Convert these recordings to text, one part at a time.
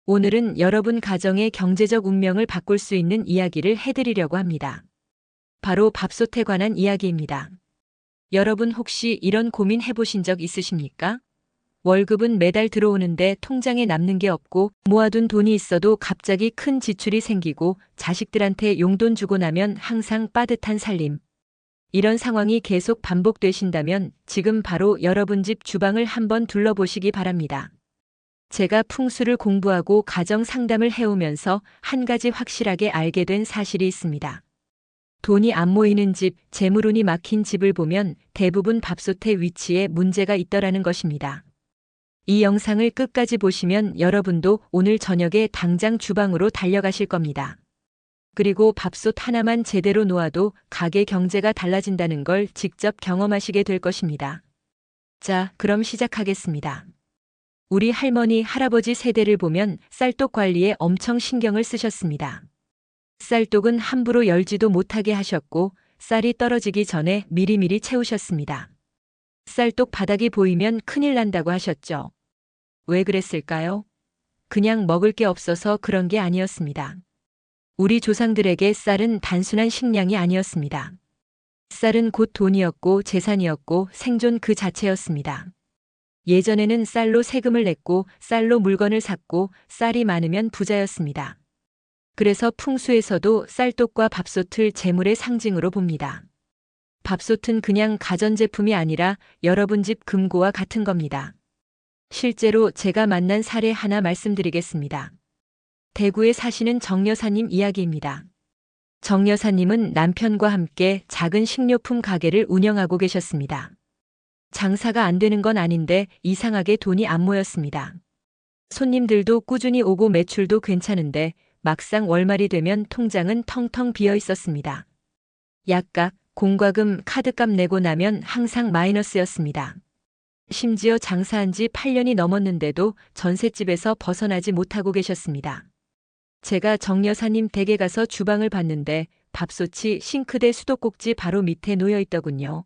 오늘은 여러분 가정의 경제적 운명을 바꿀 수 있는 이야기를 해드리려고 합니다. 바로 밥솥에 관한 이야기입니다. 여러분 혹시 이런 고민 해보신 적 있으십니까? 월급은 매달 들어오는데 통장에 남는 게 없고 모아둔 돈이 있어도 갑자기 큰 지출이 생기고 자식들한테 용돈 주고 나면 항상 빠듯한 살림. 이런 상황이 계속 반복되신다면 지금 바로 여러분 집 주방을 한번 둘러보시기 바랍니다. 제가 풍수를 공부하고 가정 상담을 해오면서 한 가지 확실하게 알게 된 사실이 있습니다. 돈이 안 모이는 집, 재물운이 막힌 집을 보면 대부분 밥솥의 위치에 문제가 있더라는 것입니다. 이 영상을 끝까지 보시면 여러분도 오늘 저녁에 당장 주방으로 달려가실 겁니다. 그리고 밥솥 하나만 제대로 놓아도 가게 경제가 달라진다는 걸 직접 경험하시게 될 것입니다. 자, 그럼 시작하겠습니다. 우리 할머니, 할아버지 세대를 보면 쌀독 관리에 엄청 신경을 쓰셨습니다. 쌀독은 함부로 열지도 못하게 하셨고 쌀이 떨어지기 전에 미리미리 채우셨습니다. 쌀독 바닥이 보이면 큰일 난다고 하셨죠. 왜 그랬을까요? 그냥 먹을 게 없어서 그런 게 아니었습니다. 우리 조상들에게 쌀은 단순한 식량이 아니었습니다. 쌀은 곧 돈이었고 재산이었고 생존 그 자체였습니다. 예전에는 쌀로 세금을 냈고 쌀로 물건을 샀고 쌀이 많으면 부자였습니다. 그래서 풍수에서도 쌀독과 밥솥을 재물의 상징으로 봅니다. 밥솥은 그냥 가전제품이 아니라 여러분 집 금고와 같은 겁니다. 실제로 제가 만난 사례 하나 말씀드리겠습니다. 대구에 사시는 정 여사님 이야기입니다. 정 여사님은 남편과 함께 작은 식료품 가게를 운영하고 계셨습니다. 장사가 안 되는 건 아닌데 이상하게 돈이 안 모였습니다. 손님들도 꾸준히 오고 매출도 괜찮은데 막상 월말이 되면 통장은 텅텅 비어 있었습니다. 약값, 공과금, 카드값 내고 나면 항상 마이너스였습니다. 심지어 장사한 지 8년이 넘었는데도 전셋집에서 벗어나지 못하고 계셨습니다. 제가 정 여사님 댁에 가서 주방을 봤는데 밥솥이 싱크대 수도꼭지 바로 밑에 놓여 있더군요.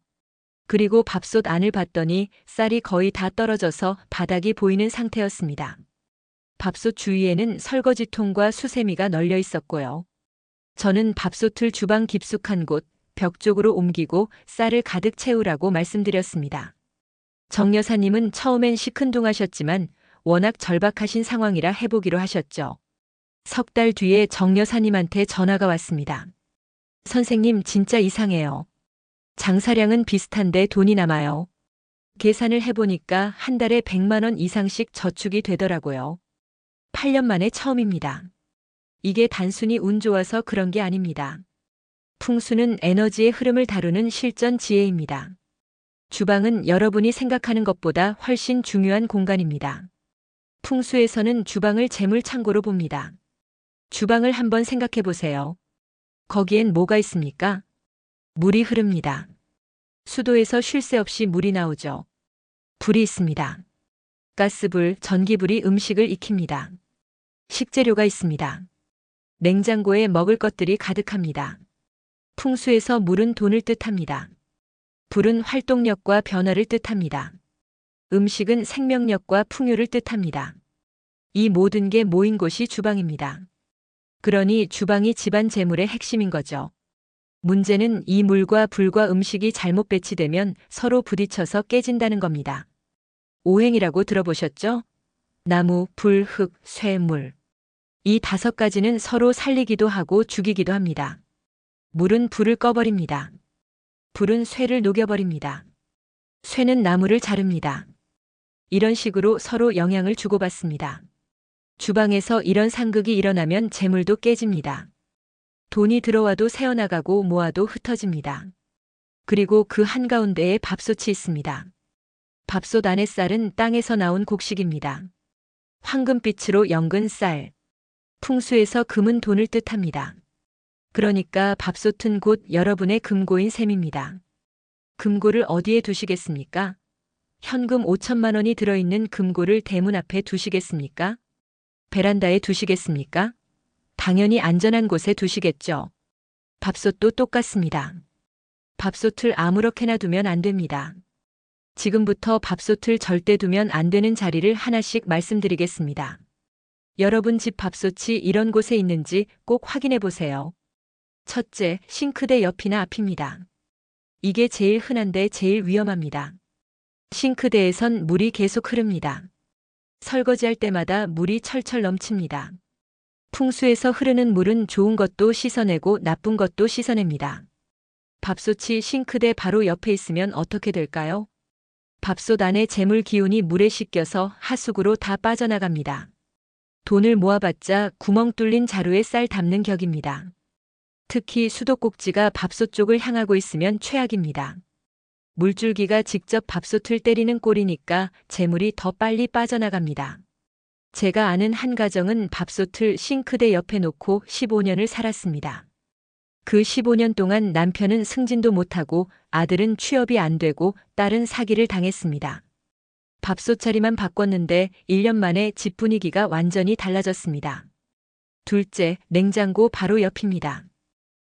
그리고 밥솥 안을 봤더니 쌀이 거의 다 떨어져서 바닥이 보이는 상태였습니다. 밥솥 주위에는 설거지통과 수세미가 널려 있었고요. 저는 밥솥을 주방 깊숙한 곳, 벽 쪽으로 옮기고 쌀을 가득 채우라고 말씀드렸습니다. 정 여사님은 처음엔 시큰둥하셨지만 워낙 절박하신 상황이라 해보기로 하셨죠. 석 달 뒤에 정 여사님한테 전화가 왔습니다. 선생님, 진짜 이상해요. 장사량은 비슷한데 돈이 남아요. 계산을 해보니까 한 달에 100만 원 이상씩 저축이 되더라고요. 8년 만에 처음입니다. 이게 단순히 운 좋아서 그런 게 아닙니다. 풍수는 에너지의 흐름을 다루는 실전 지혜입니다. 주방은 여러분이 생각하는 것보다 훨씬 중요한 공간입니다. 풍수에서는 주방을 재물 창고로 봅니다. 주방을 한번 생각해 보세요. 거기엔 뭐가 있습니까? 물이 흐릅니다. 수도에서 쉴 새 없이 물이 나오죠. 불이 있습니다. 가스불, 전기불이 음식을 익힙니다. 식재료가 있습니다. 냉장고에 먹을 것들이 가득합니다. 풍수에서 물은 돈을 뜻합니다. 불은 활동력과 변화를 뜻합니다. 음식은 생명력과 풍요를 뜻합니다. 이 모든 게 모인 곳이 주방입니다. 그러니 주방이 집안 재물의 핵심인 거죠. 문제는 이 물과 불과 음식이 잘못 배치되면 서로 부딪혀서 깨진다는 겁니다. 오행이라고 들어보셨죠? 나무, 불, 흙, 쇠, 물. 이 5가지는 서로 살리기도 하고 죽이기도 합니다. 물은 불을 꺼버립니다. 불은 쇠를 녹여버립니다. 쇠는 나무를 자릅니다. 이런 식으로 서로 영향을 주고받습니다. 주방에서 이런 상극이 일어나면 재물도 깨집니다. 돈이 들어와도 새어나가고 모아도 흩어집니다. 그리고 그 한가운데에 밥솥이 있습니다. 밥솥 안의 쌀은 땅에서 나온 곡식입니다. 황금빛으로 연근 쌀. 풍수에서 금은 돈을 뜻합니다. 그러니까 밥솥은 곧 여러분의 금고인 셈입니다. 금고를 어디에 두시겠습니까? 현금 5천만 원이 들어있는 금고를 대문 앞에 두시겠습니까? 베란다에 두시겠습니까? 당연히 안전한 곳에 두시겠죠. 밥솥도 똑같습니다. 밥솥을 아무렇게나 두면 안 됩니다. 지금부터 밥솥을 절대 두면 안 되는 자리를 하나씩 말씀드리겠습니다. 여러분 집 밥솥이 이런 곳에 있는지 꼭 확인해 보세요. 첫째, 싱크대 옆이나 앞입니다. 이게 제일 흔한데 제일 위험합니다. 싱크대에선 물이 계속 흐릅니다. 설거지할 때마다 물이 철철 넘칩니다. 풍수에서 흐르는 물은 좋은 것도 씻어내고 나쁜 것도 씻어냅니다. 밥솥이 싱크대 바로 옆에 있으면 어떻게 될까요? 밥솥 안에 재물 기운이 물에 씻겨서 하수구로 다 빠져나갑니다. 돈을 모아봤자 구멍 뚫린 자루에 쌀 담는 격입니다. 특히 수도꼭지가 밥솥 쪽을 향하고 있으면 최악입니다. 물줄기가 직접 밥솥을 때리는 꼴이니까 재물이 더 빨리 빠져나갑니다. 제가 아는 한 가정은 밥솥을 싱크대 옆에 놓고 15년을 살았습니다. 그 15년 동안 남편은 승진도 못하고 아들은 취업이 안 되고 딸은 사기를 당했습니다. 밥솥 자리만 바꿨는데 1년 만에 집 분위기가 완전히 달라졌습니다. 둘째, 냉장고 바로 옆입니다.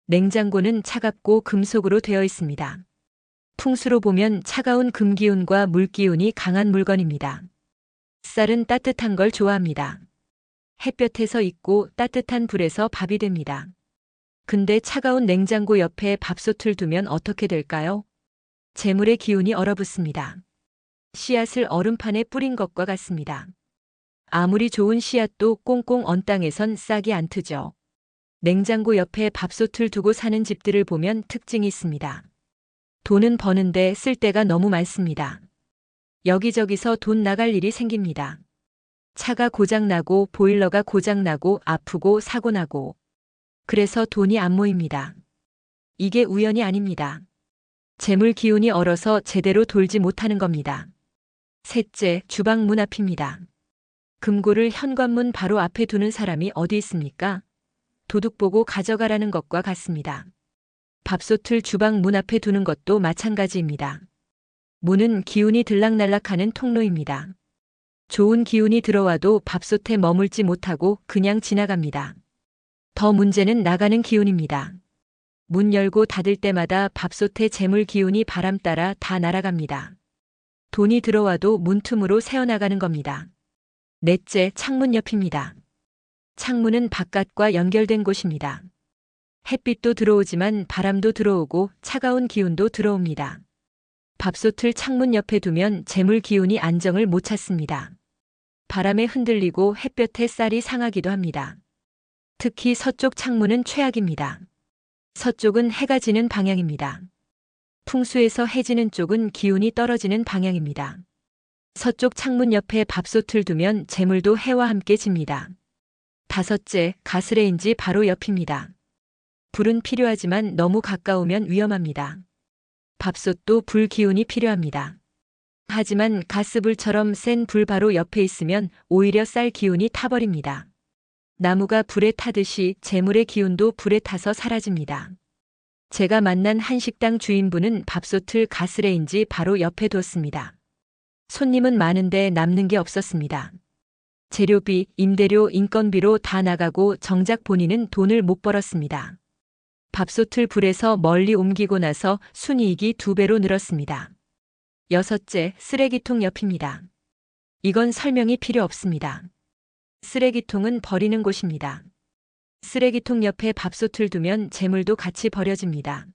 냉장고는 차갑고 금속으로 되어 있습니다. 풍수로 보면 차가운 금기운과 물기운이 강한 물건입니다. 쌀은 따뜻한 걸 좋아합니다. 햇볕에서 익고 따뜻한 불에서 밥이 됩니다. 근데 차가운 냉장고 옆에 밥솥을 두면 어떻게 될까요? 재물의 기운이 얼어붙습니다. 씨앗을 얼음판에 뿌린 것과 같습니다. 아무리 좋은 씨앗도 꽁꽁 언 땅에선 싹이 안 트죠. 냉장고 옆에 밥솥을 두고 사는 집들을 보면 특징이 있습니다. 돈은 버는데 쓸 데가 너무 많습니다. 여기저기서 돈 나갈 일이 생깁니다. 차가 고장나고 보일러가 고장나고 아프고 사고 나고. 그래서 돈이 안 모입니다. 이게 우연이 아닙니다. 재물 기운이 얼어서 제대로 돌지 못하는 겁니다. 셋째, 주방 문 앞입니다. 금고를 현관문 바로 앞에 두는 사람이 어디 있습니까? 도둑 보고 가져가라는 것과 같습니다. 밥솥을 주방 문 앞에 두는 것도 마찬가지입니다. 문은 기운이 들락날락하는 통로입니다. 좋은 기운이 들어와도 밥솥에 머물지 못하고 그냥 지나갑니다. 더 문제는 나가는 기운입니다. 문 열고 닫을 때마다 밥솥의 재물 기운이 바람 따라 다 날아갑니다. 돈이 들어와도 문틈으로 새어나가는 겁니다. 넷째, 창문 옆입니다. 창문은 바깥과 연결된 곳입니다. 햇빛도 들어오지만 바람도 들어오고 차가운 기운도 들어옵니다. 밥솥을 창문 옆에 두면 재물 기운이 안정을 못 찾습니다. 바람에 흔들리고 햇볕에 쌀이 상하기도 합니다. 특히 서쪽 창문은 최악입니다. 서쪽은 해가 지는 방향입니다. 풍수에서 해 지는 쪽은 기운이 떨어지는 방향입니다. 서쪽 창문 옆에 밥솥을 두면 재물도 해와 함께 집니다. 다섯째, 가스레인지 바로 옆입니다. 불은 필요하지만 너무 가까우면 위험합니다. 밥솥도 불 기운이 필요합니다. 하지만 가스불처럼 센 불 바로 옆에 있으면 오히려 쌀 기운이 타버립니다. 나무가 불에 타듯이 재물의 기운도 불에 타서 사라집니다. 제가 만난 한식당 주인분은 밥솥을 가스레인지 바로 옆에 뒀습니다. 손님은 많은데 남는 게 없었습니다. 재료비, 임대료, 인건비로 다 나가고 정작 본인은 돈을 못 벌었습니다. 밥솥을 불에서 멀리 옮기고 나서 순이익이 2배로 늘었습니다. 여섯째, 쓰레기통 옆입니다. 이건 설명이 필요 없습니다. 쓰레기통은 버리는 곳입니다. 쓰레기통 옆에 밥솥을 두면 재물도 같이 버려집니다.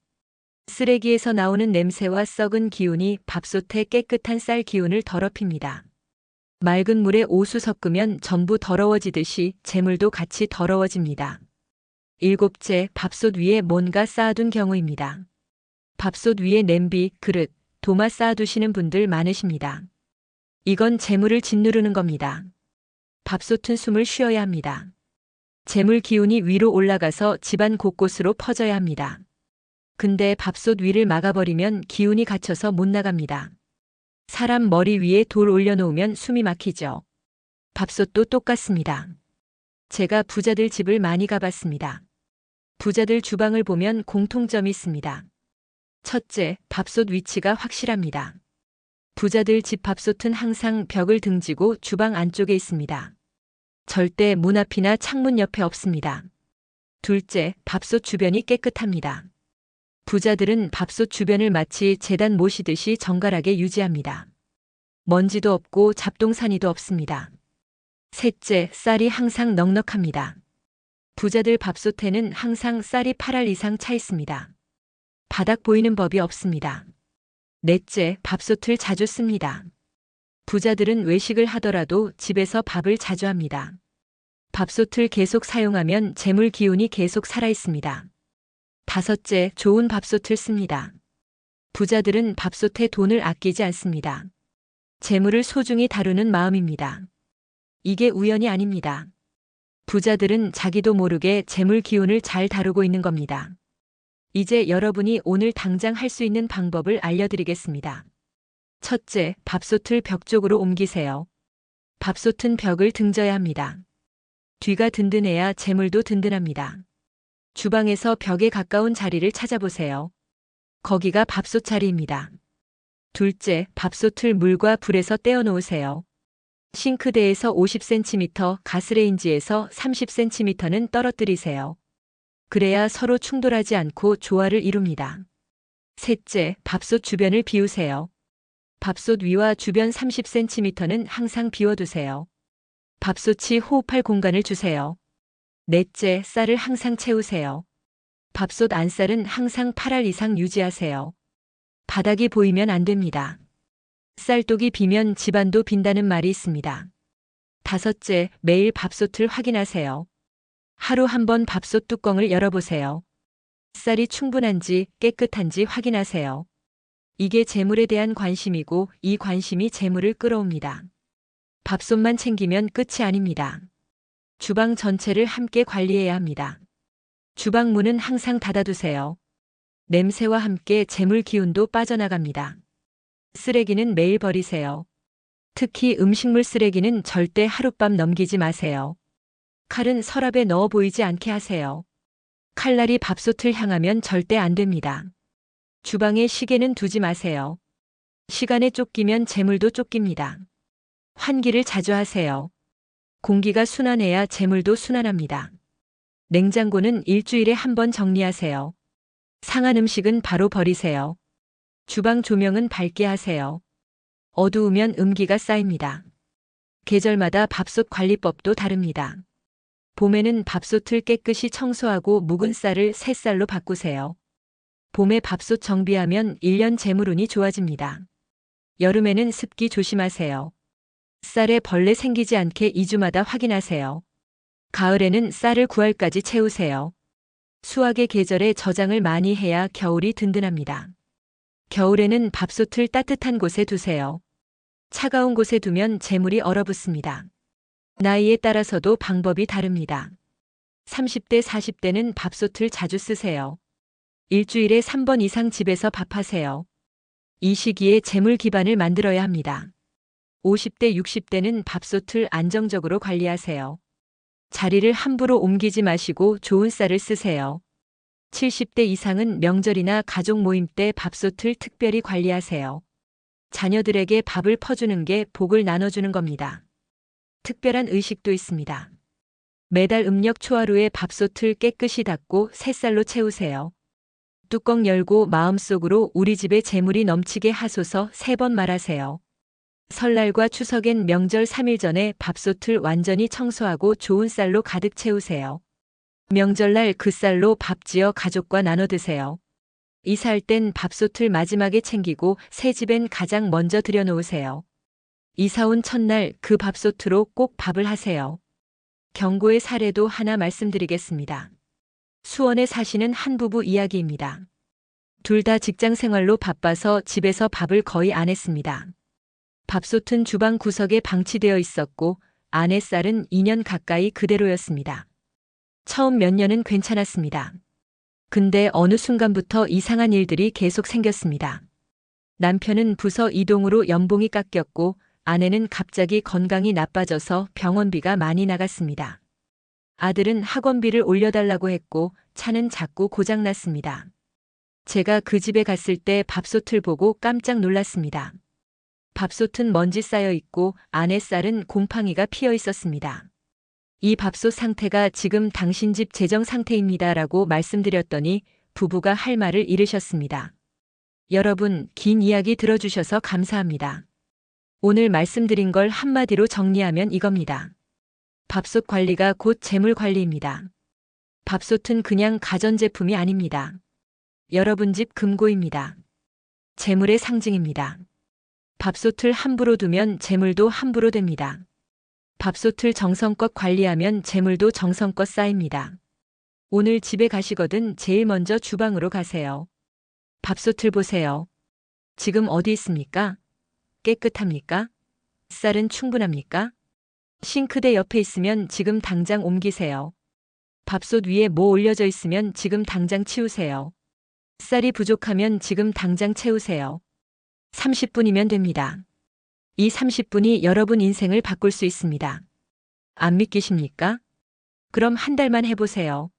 쓰레기에서 나오는 냄새와 썩은 기운이 밥솥의 깨끗한 쌀 기운을 더럽힙니다. 맑은 물에 오수 섞으면 전부 더러워지듯이 재물도 같이 더러워집니다. 일곱째, 밥솥 위에 뭔가 쌓아둔 경우입니다. 밥솥 위에 냄비, 그릇, 도마 쌓아두시는 분들 많으십니다. 이건 재물을 짓누르는 겁니다. 밥솥은 숨을 쉬어야 합니다. 재물 기운이 위로 올라가서 집안 곳곳으로 퍼져야 합니다. 근데 밥솥 위를 막아버리면 기운이 갇혀서 못 나갑니다. 사람 머리 위에 돌 올려놓으면 숨이 막히죠. 밥솥도 똑같습니다. 제가 부자들 집을 많이 가봤습니다. 부자들 주방을 보면 공통점이 있습니다. 첫째, 밥솥 위치가 확실합니다. 부자들 집 밥솥은 항상 벽을 등지고 주방 안쪽에 있습니다. 절대 문 앞이나 창문 옆에 없습니다. 둘째, 밥솥 주변이 깨끗합니다. 부자들은 밥솥 주변을 마치 제단 모시듯이 정갈하게 유지합니다. 먼지도 없고 잡동사니도 없습니다. 셋째, 쌀이 항상 넉넉합니다. 부자들 밥솥에는 항상 쌀이 8알 이상 차 있습니다. 바닥 보이는 법이 없습니다. 넷째, 밥솥을 자주 씁니다. 부자들은 외식을 하더라도 집에서 밥을 자주 합니다. 밥솥을 계속 사용하면 재물 기운이 계속 살아 있습니다. 다섯째, 좋은 밥솥을 씁니다. 부자들은 밥솥에 돈을 아끼지 않습니다. 재물을 소중히 다루는 마음입니다. 이게 우연이 아닙니다. 부자들은 자기도 모르게 재물 기운을 잘 다루고 있는 겁니다. 이제 여러분이 오늘 당장 할 수 있는 방법을 알려드리겠습니다. 첫째, 밥솥을 벽 쪽으로 옮기세요. 밥솥은 벽을 등져야 합니다. 뒤가 든든해야 재물도 든든합니다. 주방에서 벽에 가까운 자리를 찾아보세요. 거기가 밥솥 자리입니다. 둘째, 밥솥을 물과 불에서 떼어 놓으세요. 싱크대에서 50cm, 가스레인지에서 30cm는 떨어뜨리세요. 그래야 서로 충돌하지 않고 조화를 이룹니다. 셋째, 밥솥 주변을 비우세요. 밥솥 위와 주변 30cm는 항상 비워두세요. 밥솥이 호흡할 공간을 주세요. 넷째, 쌀을 항상 채우세요. 밥솥 안쌀은 항상 8알 이상 유지하세요. 바닥이 보이면 안 됩니다. 쌀독이 비면 집안도 빈다는 말이 있습니다. 다섯째, 매일 밥솥을 확인하세요. 하루 한 번 밥솥 뚜껑을 열어보세요. 쌀이 충분한지 깨끗한지 확인하세요. 이게 재물에 대한 관심이고 이 관심이 재물을 끌어옵니다. 밥솥만 챙기면 끝이 아닙니다. 주방 전체를 함께 관리해야 합니다. 주방 문은 항상 닫아두세요. 냄새와 함께 재물 기운도 빠져나갑니다. 쓰레기는 매일 버리세요. 특히 음식물 쓰레기는 절대 하룻밤 넘기지 마세요. 칼은 서랍에 넣어 보이지 않게 하세요. 칼날이 밥솥을 향하면 절대 안 됩니다. 주방에 시계는 두지 마세요. 시간에 쫓기면 재물도 쫓깁니다. 환기를 자주 하세요. 공기가 순환해야 재물도 순환합니다. 냉장고는 일주일에 한 번 정리하세요. 상한 음식은 바로 버리세요. 주방 조명은 밝게 하세요. 어두우면 음기가 쌓입니다. 계절마다 밥솥 관리법도 다릅니다. 봄에는 밥솥을 깨끗이 청소하고 묵은 쌀을 새 쌀로 바꾸세요. 봄에 밥솥 정비하면 1년 재물운이 좋아집니다. 여름에는 습기 조심하세요. 쌀에 벌레 생기지 않게 2주마다 확인하세요. 가을에는 쌀을 9알까지 채우세요. 수확의 계절에 저장을 많이 해야 겨울이 든든합니다. 겨울에는 밥솥을 따뜻한 곳에 두세요. 차가운 곳에 두면 재물이 얼어붙습니다. 나이에 따라서도 방법이 다릅니다. 30대, 40대는 밥솥을 자주 쓰세요. 일주일에 3번 이상 집에서 밥하세요. 이 시기에 재물 기반을 만들어야 합니다. 50대, 60대는 밥솥을 안정적으로 관리하세요. 자리를 함부로 옮기지 마시고 좋은 쌀을 쓰세요. 70대 이상은 명절이나 가족 모임 때 밥솥을 특별히 관리하세요. 자녀들에게 밥을 퍼주는 게 복을 나눠주는 겁니다. 특별한 의식도 있습니다. 매달 음력 초하루에 밥솥을 깨끗이 닦고 새 쌀로 채우세요. 뚜껑 열고 마음속으로 우리 집에 재물이 넘치게 하소서 3번 말하세요. 설날과 추석엔 명절 3일 전에 밥솥을 완전히 청소하고 좋은 쌀로 가득 채우세요. 명절날 그 쌀로 밥 지어 가족과 나눠 드세요. 이사할 땐 밥솥을 마지막에 챙기고 새 집엔 가장 먼저 들여놓으세요. 이사 온 첫날 그 밥솥으로 꼭 밥을 하세요. 경고의 사례도 하나 말씀드리겠습니다. 수원에 사시는 한 부부 이야기입니다. 둘 다 직장 생활로 바빠서 집에서 밥을 거의 안 했습니다. 밥솥은 주방 구석에 방치되어 있었고 아내 쌀은 2년 가까이 그대로였습니다. 처음 몇 년은 괜찮았습니다. 근데 어느 순간부터 이상한 일들이 계속 생겼습니다. 남편은 부서 이동으로 연봉이 깎였고 아내는 갑자기 건강이 나빠져서 병원비가 많이 나갔습니다. 아들은 학원비를 올려달라고 했고 차는 자꾸 고장났습니다. 제가 그 집에 갔을 때 밥솥을 보고 깜짝 놀랐습니다. 밥솥은 먼지 쌓여 있고 안에 쌀은 곰팡이가 피어 있었습니다. 이 밥솥 상태가 지금 당신 집 재정 상태입니다라고 말씀드렸더니 부부가 할 말을 잃으셨습니다. 여러분, 긴 이야기 들어주셔서 감사합니다. 오늘 말씀드린 걸 한마디로 정리하면 이겁니다. 밥솥 관리가 곧 재물 관리입니다. 밥솥은 그냥 가전제품이 아닙니다. 여러분 집 금고입니다. 재물의 상징입니다. 밥솥을 함부로 두면 재물도 함부로 됩니다. 밥솥을 정성껏 관리하면 재물도 정성껏 쌓입니다. 오늘 집에 가시거든 제일 먼저 주방으로 가세요. 밥솥을 보세요. 지금 어디 있습니까? 깨끗합니까? 쌀은 충분합니까? 싱크대 옆에 있으면 지금 당장 옮기세요. 밥솥 위에 뭐 올려져 있으면 지금 당장 치우세요. 쌀이 부족하면 지금 당장 채우세요. 30분이면 됩니다. 이 30분이 여러분 인생을 바꿀 수 있습니다. 안 믿기십니까? 그럼 한 달만 해보세요.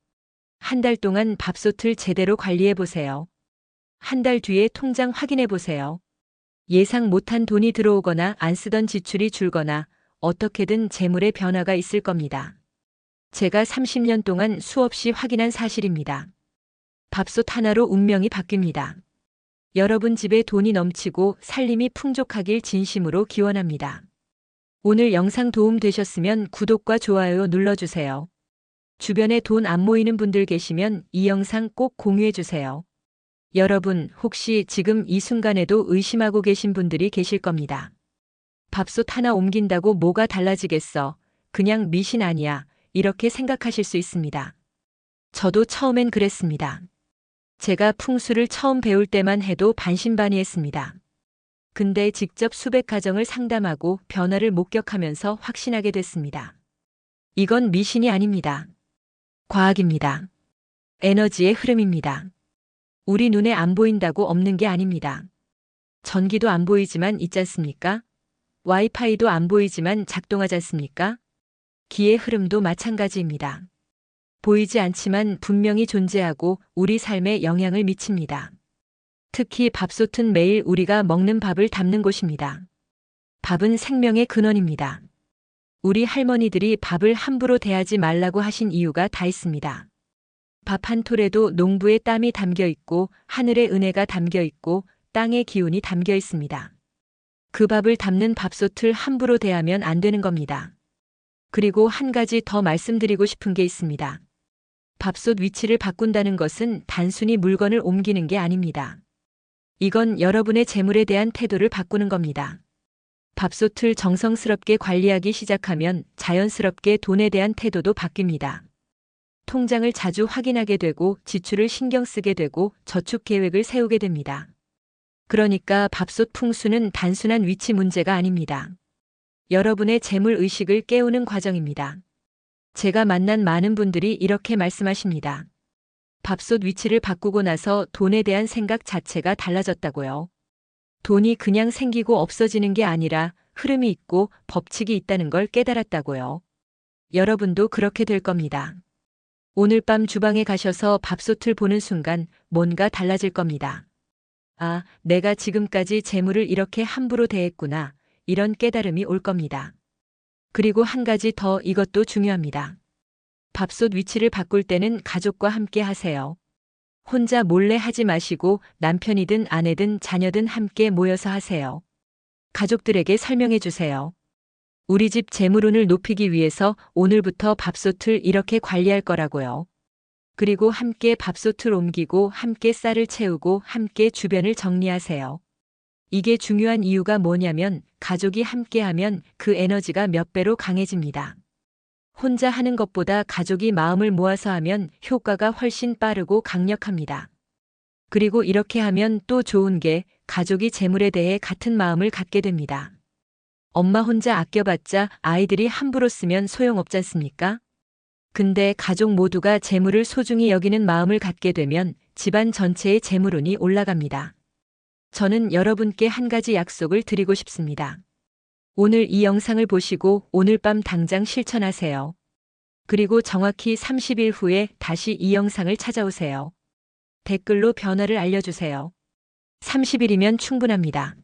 한 달 동안 밥솥을 제대로 관리해보세요. 한 달 뒤에 통장 확인해보세요. 예상 못한 돈이 들어오거나 안 쓰던 지출이 줄거나 어떻게든 재물의 변화가 있을 겁니다. 제가 30년 동안 수없이 확인한 사실입니다. 밥솥 하나로 운명이 바뀝니다. 여러분 집에 돈이 넘치고 살림이 풍족하길 진심으로 기원합니다. 오늘 영상 도움 되셨으면 구독과 좋아요 눌러주세요. 주변에 돈 안 모이는 분들 계시면 이 영상 꼭 공유해주세요. 여러분 혹시 지금 이 순간에도 의심하고 계신 분들이 계실 겁니다. 밥솥 하나 옮긴다고 뭐가 달라지겠어? 그냥 미신 아니야. 이렇게 생각하실 수 있습니다. 저도 처음엔 그랬습니다. 제가 풍수를 처음 배울 때만 해도 반신반의했습니다. 근데 직접 수백 가정을 상담하고 변화를 목격하면서 확신하게 됐습니다. 이건 미신이 아닙니다. 과학입니다. 에너지의 흐름입니다. 우리 눈에 안 보인다고 없는 게 아닙니다. 전기도 안 보이지만 있지 않습니까? 와이파이도 안 보이지만 작동하지 않습니까? 기의 흐름도 마찬가지입니다. 보이지 않지만 분명히 존재하고 우리 삶에 영향을 미칩니다. 특히 밥솥은 매일 우리가 먹는 밥을 담는 곳입니다. 밥은 생명의 근원입니다. 우리 할머니들이 밥을 함부로 대하지 말라고 하신 이유가 다 있습니다. 밥 한 톨에도 농부의 땀이 담겨 있고 하늘의 은혜가 담겨 있고 땅의 기운이 담겨 있습니다. 그 밥을 담는 밥솥을 함부로 대하면 안 되는 겁니다. 그리고 한 가지 더 말씀드리고 싶은 게 있습니다. 밥솥 위치를 바꾼다는 것은 단순히 물건을 옮기는 게 아닙니다. 이건 여러분의 재물에 대한 태도를 바꾸는 겁니다. 밥솥을 정성스럽게 관리하기 시작하면 자연스럽게 돈에 대한 태도도 바뀝니다. 통장을 자주 확인하게 되고 지출을 신경 쓰게 되고 저축 계획을 세우게 됩니다. 그러니까 밥솥 풍수는 단순한 위치 문제가 아닙니다. 여러분의 재물 의식을 깨우는 과정입니다. 제가 만난 많은 분들이 이렇게 말씀하십니다. 밥솥 위치를 바꾸고 나서 돈에 대한 생각 자체가 달라졌다고요. 돈이 그냥 생기고 없어지는 게 아니라 흐름이 있고 법칙이 있다는 걸 깨달았다고요. 여러분도 그렇게 될 겁니다. 오늘 밤 주방에 가셔서 밥솥을 보는 순간 뭔가 달라질 겁니다. 아, 내가 지금까지 재물을 이렇게 함부로 대했구나. 이런 깨달음이 올 겁니다. 그리고 한 가지 더 이것도 중요합니다. 밥솥 위치를 바꿀 때는 가족과 함께 하세요. 혼자 몰래 하지 마시고 남편이든 아내든 자녀든 함께 모여서 하세요. 가족들에게 설명해 주세요. 우리 집 재물운을 높이기 위해서 오늘부터 밥솥을 이렇게 관리할 거라고요. 그리고 함께 밥솥을 옮기고 함께 쌀을 채우고 함께 주변을 정리하세요. 이게 중요한 이유가 뭐냐면 가족이 함께하면 그 에너지가 몇 배로 강해집니다. 혼자 하는 것보다 가족이 마음을 모아서 하면 효과가 훨씬 빠르고 강력합니다. 그리고 이렇게 하면 또 좋은 게 가족이 재물에 대해 같은 마음을 갖게 됩니다. 엄마 혼자 아껴봤자 아이들이 함부로 쓰면 소용없지 않습니까? 근데 가족 모두가 재물을 소중히 여기는 마음을 갖게 되면 집안 전체의 재물운이 올라갑니다. 저는 여러분께 한 가지 약속을 드리고 싶습니다. 오늘 이 영상을 보시고 오늘 밤 당장 실천하세요. 그리고 정확히 30일 후에 다시 이 영상을 찾아오세요. 댓글로 변화를 알려주세요. 30일이면 충분합니다.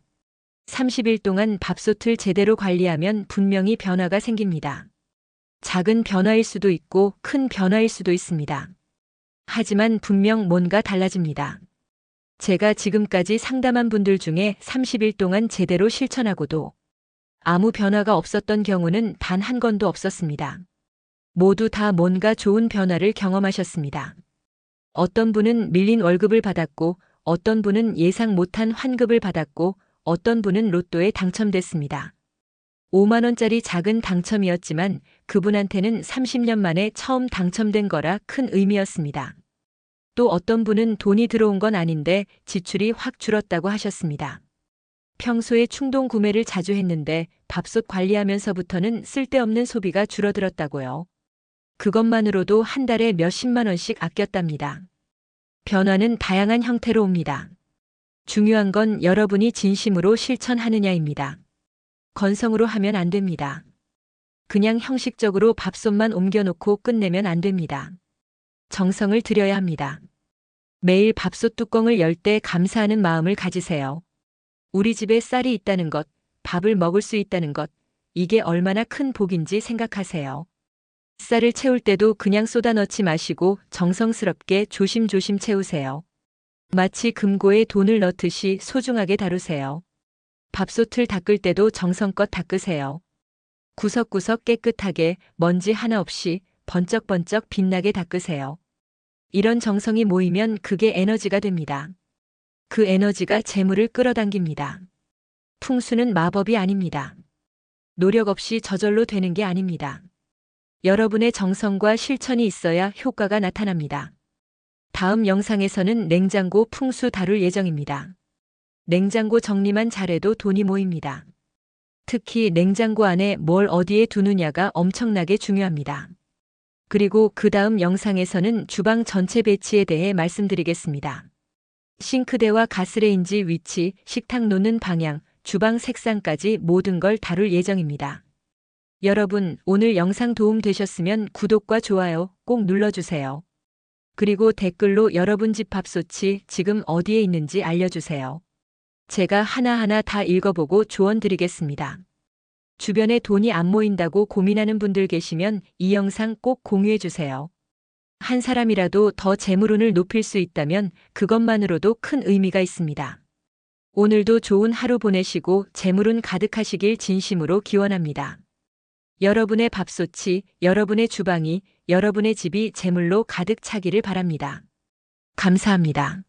30일 동안 밥솥을 제대로 관리하면 분명히 변화가 생깁니다. 작은 변화일 수도 있고 큰 변화일 수도 있습니다. 하지만 분명 뭔가 달라집니다. 제가 지금까지 상담한 분들 중에 30일 동안 제대로 실천하고도 아무 변화가 없었던 경우는 단 한 건도 없었습니다. 모두 다 뭔가 좋은 변화를 경험하셨습니다. 어떤 분은 밀린 월급을 받았고, 어떤 분은 예상 못한 환급을 받았고, 어떤 분은 로또에 당첨됐습니다. 5만 원짜리 작은 당첨이었지만 그분한테는 30년 만에 처음 당첨된 거라 큰 의미였습니다. 또 어떤 분은 돈이 들어온 건 아닌데 지출이 확 줄었다고 하셨습니다. 평소에 충동 구매를 자주 했는데 밥솥 관리하면서부터는 쓸데없는 소비가 줄어들었다고요. 그것만으로도 한 달에 몇십만 원씩 아꼈답니다. 변화는 다양한 형태로 옵니다. 중요한 건 여러분이 진심으로 실천하느냐입니다. 건성으로 하면 안 됩니다. 그냥 형식적으로 밥솥만 옮겨놓고 끝내면 안 됩니다. 정성을 들여야 합니다. 매일 밥솥 뚜껑을 열 때 감사하는 마음을 가지세요. 우리 집에 쌀이 있다는 것, 밥을 먹을 수 있다는 것, 이게 얼마나 큰 복인지 생각하세요. 쌀을 채울 때도 그냥 쏟아 넣지 마시고 정성스럽게 조심조심 채우세요. 마치 금고에 돈을 넣듯이 소중하게 다루세요. 밥솥을 닦을 때도 정성껏 닦으세요. 구석구석 깨끗하게 먼지 하나 없이 번쩍번쩍 빛나게 닦으세요. 이런 정성이 모이면 그게 에너지가 됩니다. 그 에너지가 재물을 끌어당깁니다. 풍수는 마법이 아닙니다. 노력 없이 저절로 되는 게 아닙니다. 여러분의 정성과 실천이 있어야 효과가 나타납니다. 다음 영상에서는 냉장고 풍수 다룰 예정입니다. 냉장고 정리만 잘해도 돈이 모입니다. 특히 냉장고 안에 뭘 어디에 두느냐가 엄청나게 중요합니다. 그리고 그 다음 영상에서는 주방 전체 배치에 대해 말씀드리겠습니다. 싱크대와 가스레인지 위치, 식탁 놓는 방향, 주방 색상까지 모든 걸 다룰 예정입니다. 여러분, 오늘 영상 도움 되셨으면 구독과 좋아요 꼭 눌러주세요. 그리고 댓글로 여러분 집 밥솥이 지금 어디에 있는지 알려주세요. 제가 하나하나 다 읽어보고 조언 드리겠습니다. 주변에 돈이 안 모인다고 고민하는 분들 계시면 이 영상 꼭 공유해주세요. 한 사람이라도 더 재물운을 높일 수 있다면 그것만으로도 큰 의미가 있습니다. 오늘도 좋은 하루 보내시고 재물운 가득하시길 진심으로 기원합니다. 여러분의 밥솥이, 여러분의 주방이, 여러분의 집이 재물로 가득 차기를 바랍니다. 감사합니다.